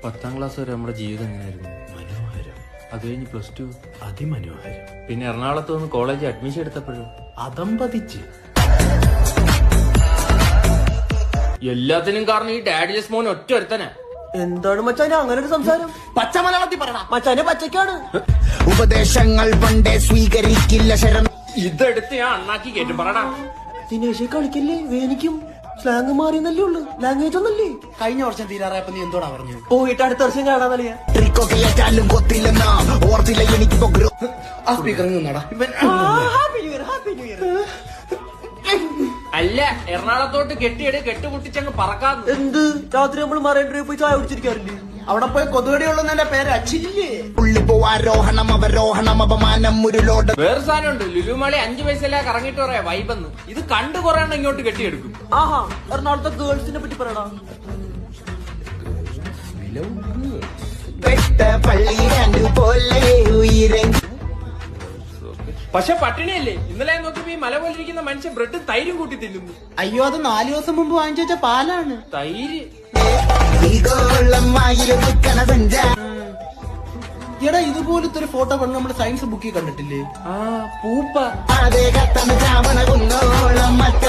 10ാം class വരെ നമ്മുടെ ജീവിതം എങ്ങനെയായിരുന്നു? മനോഹരം. അത് കഴിഞ്ഞ് +2 അതിമനോഹരം. പിന്നെ എറണാകുളത്ത് വന്ന് കോളേജ് അഡ്മിഷൻ എടുത്തപ്പോഴും അതമ്പതിച്ച്. എല്ലാത്തിനും കാരണം ഈ ഡാഡിയസ് മോൻ ഒറ്റ ഒരുത്തനാ. എന്താണ് മച്ചാനെ അങ്ങനെ ഒരു സംസാരം? പച്ച മലയാളത്തിൽ പറയണ മച്ചാനെ പച്ചക്കാണ്. ഉപദേശങ്ങൾ പണ്ടേ സ്വീകരിക്കില്ല ശരം. ഇതെടുത്ത് ഞാൻ അണ്ണാക്കി കേട്ടും പറടാ. ദിനേശെ കളിക്കല്ലേ, വേനിക്കും. സ്ലാങ് മാറിയെന്നല്ലേ ഉള്ളു, ലാംഗ്വേജ് ഒന്നല്ലേ. കഴിഞ്ഞ വർഷം തീരാറായപ്പോ നീ എന്തോടാ പറഞ്ഞു? പോയിട്ട് അടുത്ത വർഷം കാണാന്നറിയാ. ട്രിക്കൊക്കെ ഏറ്റാലും കൊത്തില്ലെന്നാ ഓർത്തില്ല എനിക്കിപ്പോ ആ സ്പീക്കറിൽ നിന്നാടാ ഇവൻ. Happy new year, happy new year. അല്ല, എറണാകുളത്തോട്ട് കെട്ടുപൊട്ടിച്ചങ്ങ് പറക്കാന്ന്. എന്ത് രാത്രി നമ്മൾ മറൈൻ ഡ്രൈവ് പോയി ചായ കുടിച്ചിരിക്കാറില്ലേ? അവിടെ പോയി കൊതുകടിയുള്ളതിന്റെ പേര് അച്ചില്ലേ? ഉള്ളിപ്പോ ആരോഹണം അവരോഹണം അപമാനം ഉരുളോട്. വേറെ സാധനമുണ്ട്, ലുലുമാളി 5 പൈസല്ല കറങ്ങിട്ട് പറയാ വൈബെന്ന്. ഇത് കണ്ടു കുറേ ഇങ്ങോട്ട് കെട്ടിയെടുക്കും. ആഹാ, എറണാകുളത്തെ ഗേൾസിനെ പറ്റി പറയടാ. പോലെ ഉയരെ പക്ഷെ പട്ടിണിയല്ലേ? ഇന്നലെ നോക്കിയപ്പോ ഈ മല പോലിരിക്കുന്ന മനുഷ്യൻ ബ്രെഡും തൈരും കൂട്ടി തിന്നുന്നു. അയ്യോ, അത് 4 ദിവസം മുമ്പ് വാങ്ങിച്ചു വെച്ച പാലാണ്. തൈര് എടാ, ഇതുപോലത്തെ ഒരു ഫോട്ടോ പണ്ട് നമ്മള് സയൻസ് ബുക്കിൽ കണ്ടിട്ടില്ലേ? പൂപ്പ അതേ കത്തന ചാമണ കുന്നോളം മറ്റ